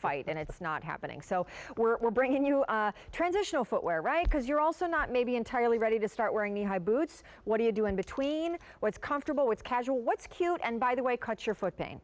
fight, and it's not happening. So we're bringing you transitional footwear, right? Because you're also not maybe entirely ready to start wearing knee-high boots. What do you do in between? What's comfortable, what's casual, what's cute, and by the way, cuts your foot pain.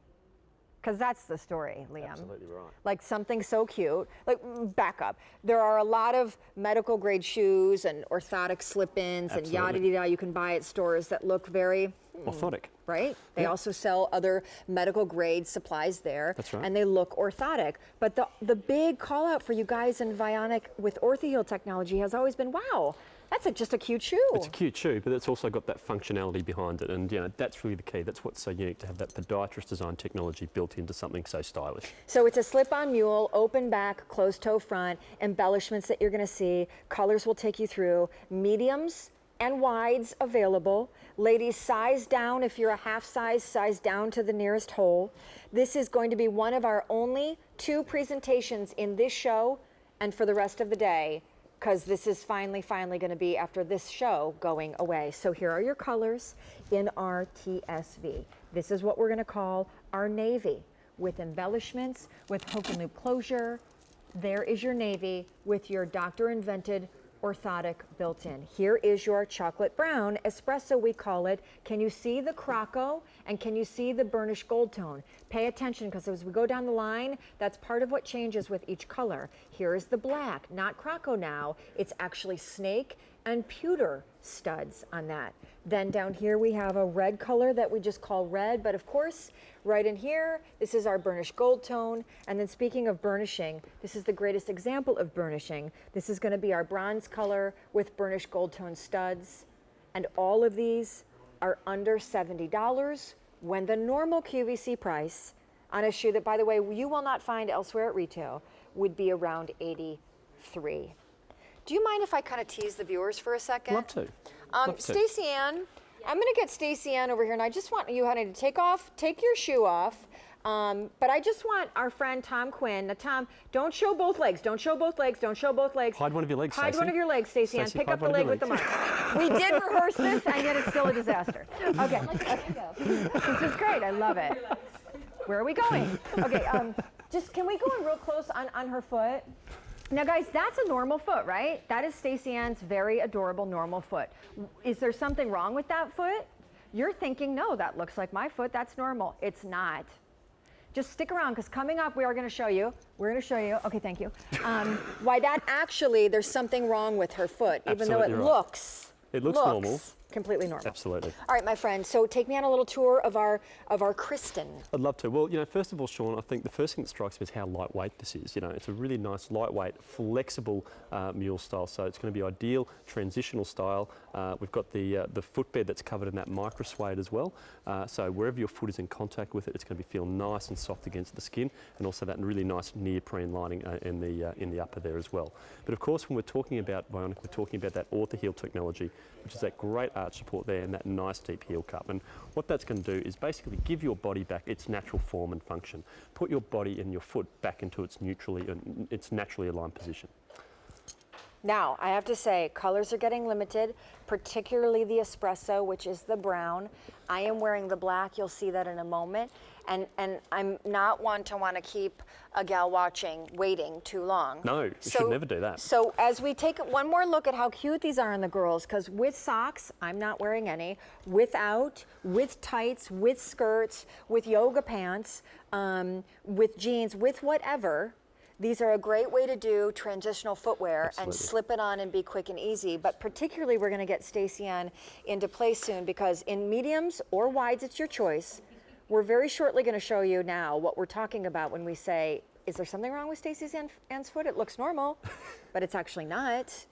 Because that's the story, Liam. Absolutely right. Like something so cute, like back up. There are a lot of medical grade shoes and orthotic slip-ins and yada-yada you can buy at stores that look very Orthotic. Right? They also sell other medical grade supplies there. That's right. And they look orthotic. But the big call out for you guys in Vionic with Orthaheel technology has always been, wow, that's just a cute shoe. It's a cute shoe, but it's also got that functionality behind it. And, you know, that's really the key. That's what's so unique, to have that podiatrist design technology built into something so stylish. So it's a slip-on mule, open back, closed toe front, embellishments that you're going to see. Colors will take you through. Mediums and wides available. Ladies, size down if you're a half size down to the nearest hole. This is going to be one of our only 2 presentations in this show and for the rest of the day, because this is finally going to be, after this show, going away. So here are your colors in our TSV. This is what we're going to call our navy, with embellishments, with hook and loop closure. There is your navy with your doctor-invented orthotic built in. Here is your chocolate brown espresso, we call it. Can you see the croco and can you see the burnished gold tone? Pay attention, because as we go down the line, that's part of what changes with each color. Here is the black, not croco now. It's actually snake and pewter studs on that. Then down here we have a red color that we just call red, but of course, right in here, this is our burnished gold tone. And then speaking of burnishing, this is the greatest example of burnishing. This is going to be our bronze color with burnished gold tone studs. And all of these are under $70, when the normal QVC price on a shoe that, by the way, you will not find elsewhere at retail, would be around $83. Do you mind if I kind of tease the viewers for a second? Love to. Stacey Ann, I'm going to get Stacey Ann over here, and I just want you, honey, to take your shoe off. But I just want our friend Tom Quinn. Now, Tom, don't show both legs. Don't show both legs. Don't show both legs. Hide one of your legs, Hide Stacey. one of your legs, Stacey Ann. Pick up the leg with the mark. We did rehearse this, and yet it's still a disaster. Okay. This is great. I love it. Where are we going? Okay. Just can we go in real close on her foot? Now, guys, that's a normal foot, right? That is Stacey Ann's very adorable normal foot. Is there something wrong with that foot? You're thinking, no, that looks like my foot. That's normal. It's not. Just stick around, because coming up, we are going to show you. We're going to show you. Okay, thank you. Why that actually, there's something wrong with her foot, even though it looks normal. Completely normal. Absolutely. All right, my friend. So take me on a little tour of our Kristin. I'd love to. Well, you know, first of all, Shawn, I think the first thing that strikes me is how lightweight this is. You know, it's a really nice, lightweight, flexible mule style. So it's going to be ideal transitional style. We've got the footbed that's covered in that micro suede as well. So wherever your foot is in contact with it, it's going to be feel nice and soft against the skin, and also that really nice neoprene lining in the upper there as well. But of course, when we're talking about Vionic, we're talking about that Orthaheel technology, which is that great arch support there and that nice deep heel cup. And what that's going to do is basically give your body back its natural form and function. Put your body and your foot back into its naturally aligned position. Now, I have to say, colors are getting limited, particularly the espresso, which is the brown. I am wearing the black. You'll see that in a moment. And I'm not one to want to keep a gal waiting too long. No, you should never do that. So as we take one more look at how cute these are on the girls, because with socks, I'm not wearing any, without, with tights, with skirts, with yoga pants, with jeans, with whatever, these are a great way to do transitional footwear. Absolutely. And slip it on and be quick and easy. But particularly, we're going to get Stacey Ann into place soon, because in mediums or wides, it's your choice. We're very shortly going to show you now what we're talking about when we say, is there something wrong with Stacey Ann's foot? It looks normal, but it's actually not.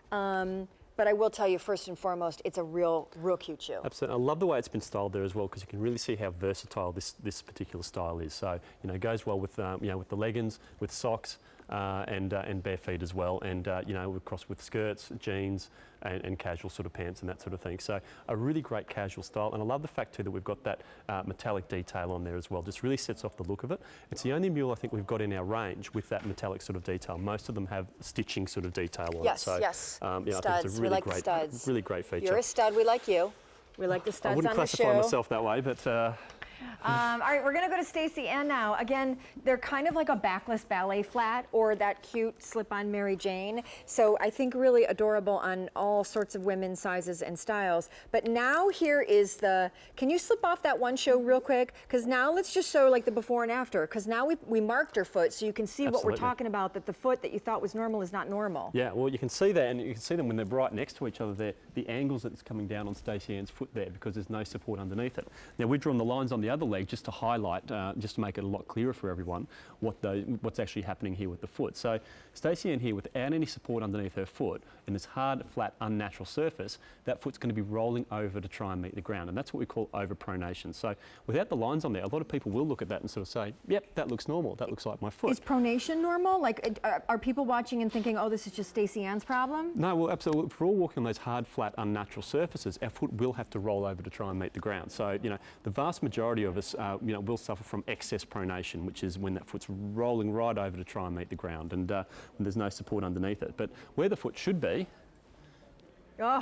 But I will tell you, first and foremost, it's a real cute shoe. Absolutely. I love the way it's been styled there as well, because you can really see how versatile this particular style is. So, you know, it goes well with with the leggings, with socks, and bare feet as well, and you know, across with skirts, jeans, and casual sort of pants and that sort of thing. So a really great casual style, and I love the fact too that we've got that metallic detail on there as well. Just really sets off the look of it. It's the only mule I think we've got in our range with that metallic sort of detail. Most of them have stitching sort of detail on it. So, yes. You know, studs. I think it's a really the studs. really great feature. You're a stud. We like you. We like the studs on the shoe. I wouldn't classify myself that way, but. All right, we're gonna go to Stacy Ann now. Again, they're kind of like a backless ballet flat or that cute slip-on Mary Jane. So I think really adorable on all sorts of women's sizes and styles. But now here is the, can you slip off that one show real quick? Because now let's just show like the before and after. Because now we marked her foot so you can see what we're talking about, that the foot that you thought was normal is not normal. Yeah, well you can see that, and you can see them when they're right next to each other there, the angles that's coming down on Stacy Ann's foot there, because there's no support underneath it. Now we've drawn the lines on the other leg just to highlight, just to make it a lot clearer for everyone what's actually happening here with the foot. So Stacy Ann here, without any support underneath her foot, in this hard, flat, unnatural surface, that foot's going to be rolling over to try and meet the ground, and that's what we call overpronation. So without the lines on there, a lot of people will look at that and sort of say, yep, that looks normal, that looks like my foot. Is pronation normal? Like, are people watching and thinking, oh, this is just Stacy Ann's problem? No, well, absolutely. If we're all walking on those hard, flat, unnatural surfaces, our foot will have to roll over to try and meet the ground. So, you know, the vast majority of us, you know, will suffer from excess pronation, which is when that foot's rolling right over to try and meet the ground, and when there's no support underneath it. But where the foot should be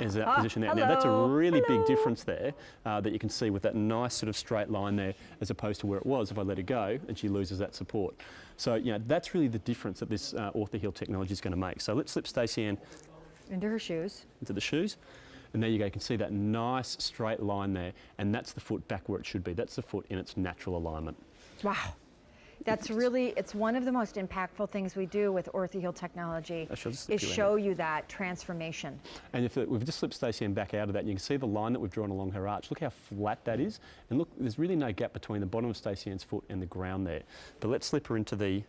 is that position there. Now, that's a really big difference there that you can see with that nice sort of straight line there, as opposed to where it was if I let it go and she loses that support. So, you know, that's really the difference that this Orthaheel technology is going to make. So let's slip Stacy Ann into her shoes. Into the shoes. And there you go, you can see that nice straight line there, and that's the foot back where it should be. That's the foot in its natural alignment. Wow. That's really, it's one of the most impactful things we do with Orthaheel technology, is show you that transformation. And if we've just slipped Stacy Ann back out of that, and you can see the line that we've drawn along her arch. Look how flat that is. And look, there's really no gap between the bottom of Stacy Ann's foot and the ground there. But let's slip her into the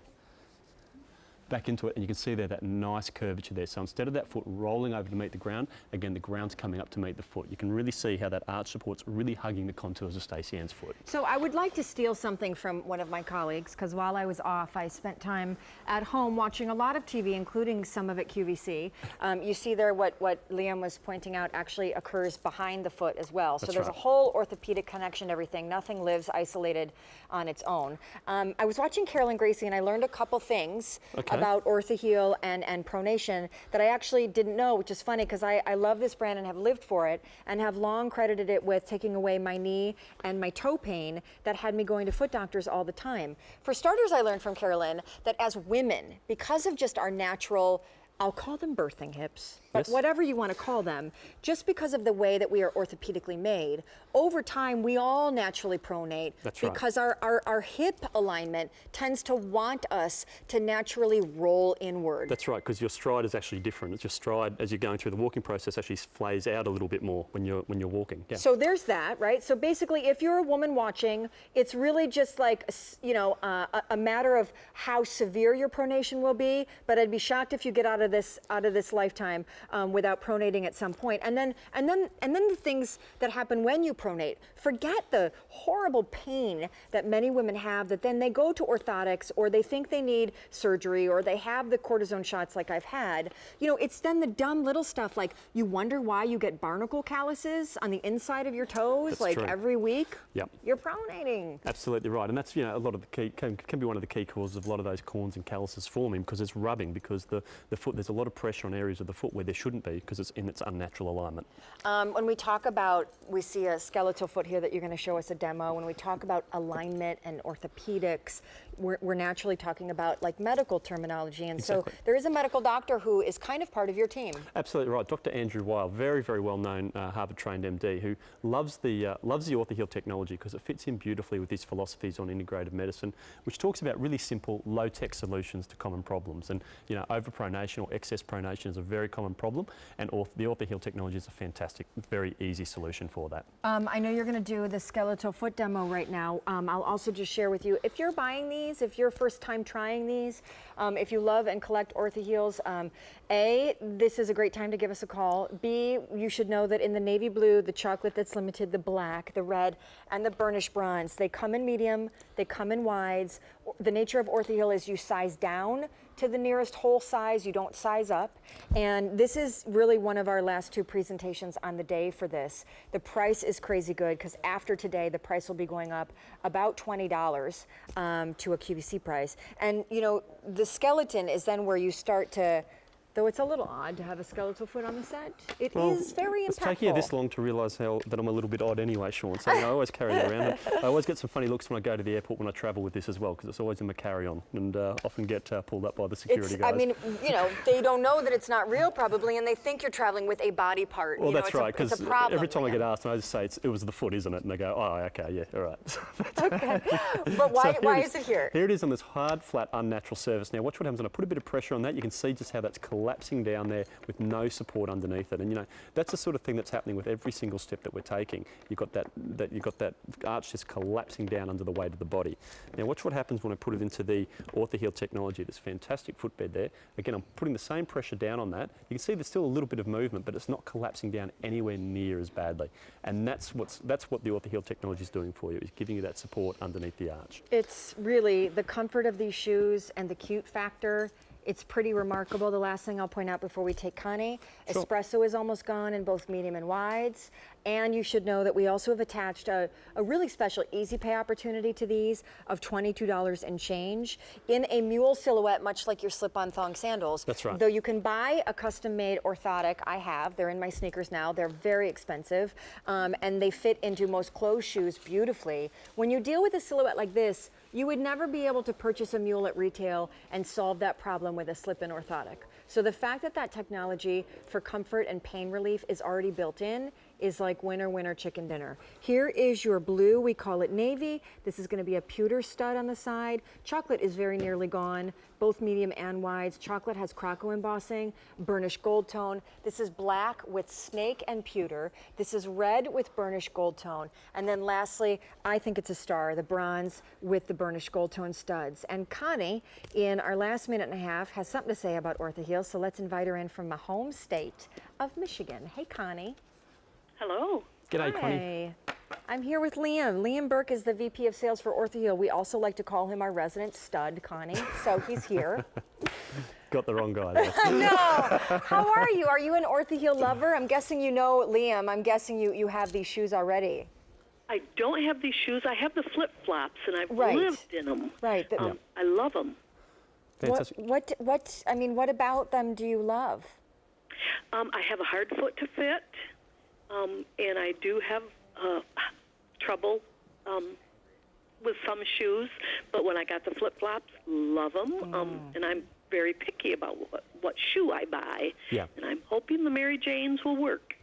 back into it, and you can see there that nice curvature there. So instead of that foot rolling over to meet the ground, again the ground's coming up to meet the foot. You can really see how that arch support's really hugging the contours of Stacy Ann's foot. So I would like to steal something from one of my colleagues, because while I was off, I spent time at home watching a lot of TV, including some of it QVC. You see there what Liam was pointing out actually occurs behind the foot as well. So there's a whole orthopedic connection to everything. Nothing lives isolated on its own. I was watching Carolyn Gracie, and I learned a couple things about Orthaheel and pronation that I actually didn't know, which is funny because I love this brand and have lived for it and have long credited it with taking away my knee and my toe pain that had me going to foot doctors all the time. For starters, I learned from Carolyn that as women, because of just our natural, I'll call them birthing hips, but whatever you want to call them, just because of the way that we are orthopedically made, over time we all naturally pronate. That's because our hip alignment tends to want us to naturally roll inward. That's right, because your stride is actually different. It's your stride, as you're going through the walking process, actually flays out a little bit more when you're walking. Yeah. So there's that, right? So basically, if you're a woman watching, it's really just like, you know, a matter of how severe your pronation will be. But I'd be shocked if you get out of this lifetime without pronating at some point. And then the things that happen when you pronate. Forget the horrible pain that many women have that then they go to orthotics, or they think they need surgery, or they have the cortisone shots like I've had. You know, it's then the dumb little stuff like you wonder why you get barnacle calluses on the inside of your toes every week. Yep. You're pronating. Absolutely right, and that's, you know, a lot of the key can be one of the key causes of a lot of those corns and calluses forming, because it's rubbing, because the foot, there's a lot of pressure on areas of the foot where there shouldn't be, because it's in its unnatural alignment. When we talk about, we see a skeletal foot here that you're going to show us a demo. When we talk about alignment and orthopedics, we're naturally talking about like medical terminology, and so there is a medical doctor who is kind of part of your team. Absolutely right, Dr. Andrew Weil, very, very well known Harvard-trained MD, who loves the Orthaheel technology because it fits in beautifully with his philosophies on integrative medicine, which talks about really simple, low-tech solutions to common problems. And you know, overpronation or excess pronation is a very common problem, and the Orthaheel technology is a fantastic, very easy solution for that. I know you're going to do the skeletal foot demo right now. I'll also just share with you, if you're buying these, if you're first time trying these, if you love and collect Orthaheels, A, this is a great time to give us a call. B, you should know that in the navy blue, the chocolate that's limited, the black, the red, and the burnished bronze, they come in medium, they come in wides. The nature of Orthaheel is you size down to the nearest whole size, you don't size up. And this is really one of our last two presentations on the day for this. The price is crazy good, because after today, the price will be going up about $20 to a QVC price. And you know, the skeleton is then where you start to Though it's a little odd to have a skeletal foot on the set. It is very impactful. It's taking you this long to realise that I'm a little bit odd anyway, Shawn. So I always carry it around. And I always get some funny looks when I go to the airport when I travel with this as well, because it's always in my carry-on, and often get pulled up by the security guys. I mean, they don't know that it's not real probably, and they think you're traveling with a body part. Well, that's right, because because every time I get asked, and I just say it was the foot, isn't it? And they go, oh, okay, yeah, all right. Okay, but why is it here? Here it is on this hard, flat, unnatural surface. Now, watch what happens when I put a bit of pressure on that. You can see just how that's collapsing down there with no support underneath it. And that's the sort of thing that's happening with every single step that we're taking. You've got that arch just collapsing down under the weight of the body. Now, watch what happens when I put it into the Orthaheel technology. This fantastic footbed there. Again, I'm putting the same pressure down on that. You can see there's still a little bit of movement, but it's not collapsing down anywhere near as badly. And that's what the Orthaheel technology is doing for you. It's giving you that support underneath the arch. It's really the comfort of these shoes and the cute factor. It's pretty remarkable. The last thing I'll point out before we take Connie, Sure. espresso is almost gone in both medium and wides. And you should know that we also have attached a really special easy pay opportunity to these of $22 and change in a mule silhouette, much like your slip-on thong sandals. That's right. Though you can buy a custom-made orthotic. I have. They're in my sneakers now. They're very expensive, and they fit into most closed shoes beautifully. When you deal with a silhouette like this, you would never be able to purchase a mule at retail and solve that problem with a slip-in orthotic. So the fact that that technology for comfort and pain relief is already built in is like winner, winner, chicken dinner. Here is your blue, we call it navy. This is gonna be a pewter stud on the side. Chocolate is very nearly gone, both medium and wides. Chocolate has croco embossing, burnished gold tone. This is black with snake and pewter. This is red with burnished gold tone. And then lastly, I think it's a star, the bronze with the burnished gold tone studs. And Connie, in our last minute and a half, has something to say about Orthaheel, so let's invite her in from my home state of Michigan. Hey, Connie. Hello. G'day, Connie. Hi. I'm here with Liam. Liam Burke is the VP of Sales for Orthaheel. We also like to call him our resident stud, Connie, so he's here. Got the wrong guy there. No! How are you? Are you an Orthaheel lover? I'm guessing you know Liam. I'm guessing you have these shoes already. I don't have these shoes. I have the flip-flops, and I've Right. lived in them. Right. I love them. Fantastic. What about them do you love? I have a hard foot to fit, and I do have trouble with some shoes. But when I got the flip-flops, love them. And I'm very picky about what shoe I buy. Yeah. And I'm hoping the Mary Janes will work.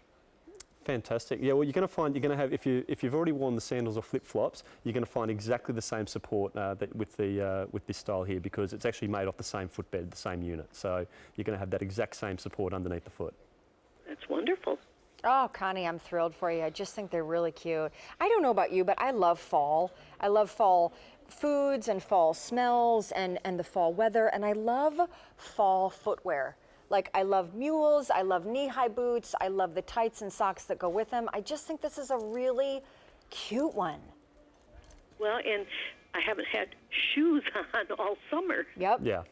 Fantastic. Yeah, well, you're going to have, if you've already worn the sandals or flip-flops, you're going to find exactly the same support with this style here, because it's actually made off the same footbed, the same unit. So you're going to have that exact same support underneath the foot. That's wonderful. Oh, Connie, I'm thrilled for you. I just think they're really cute. I don't know about you, but I love fall. I love fall foods and fall smells and the fall weather, and I love fall footwear. Like, I love mules, I love knee-high boots, I love the tights and socks that go with them. I just think this is a really cute one. Well, and I haven't had shoes on all summer. Yep. Yeah.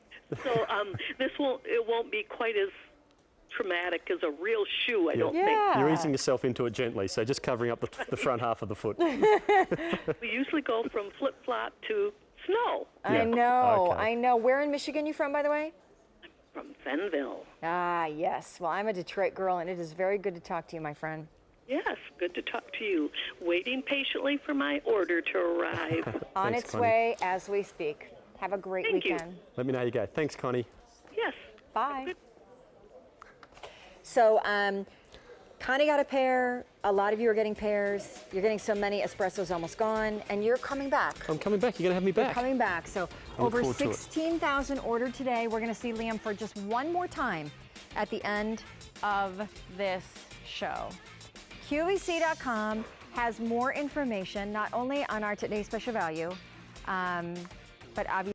So it won't be quite as traumatic as a real shoe, I don't think. Yeah. You're easing yourself into it gently, so just covering up the front half of the foot. We usually go from flip-flop to snow. I Yeah. know, Okay. I know. Where in Michigan you from, by the way? From Fenville. Ah, yes. Well, I'm a Detroit girl, and it is very good to talk to you, my friend. Yes, good to talk to you. Waiting patiently for my order to arrive. On Thanks, its Connie. way as we speak. Have a great Thank you. weekend. Let me know how you go. Thanks, Connie. Yes. Bye. So, Connie got a pair. A lot of you are getting pairs. You're getting so many. Espresso's almost gone, and you're coming back. I'm coming back. You're going to have me back. Coming back. So, I look over forward to it. 16,000 ordered today. We're going to see Liam for just one more time at the end of this show. QVC.com has more information, not only on our today's special value, but obviously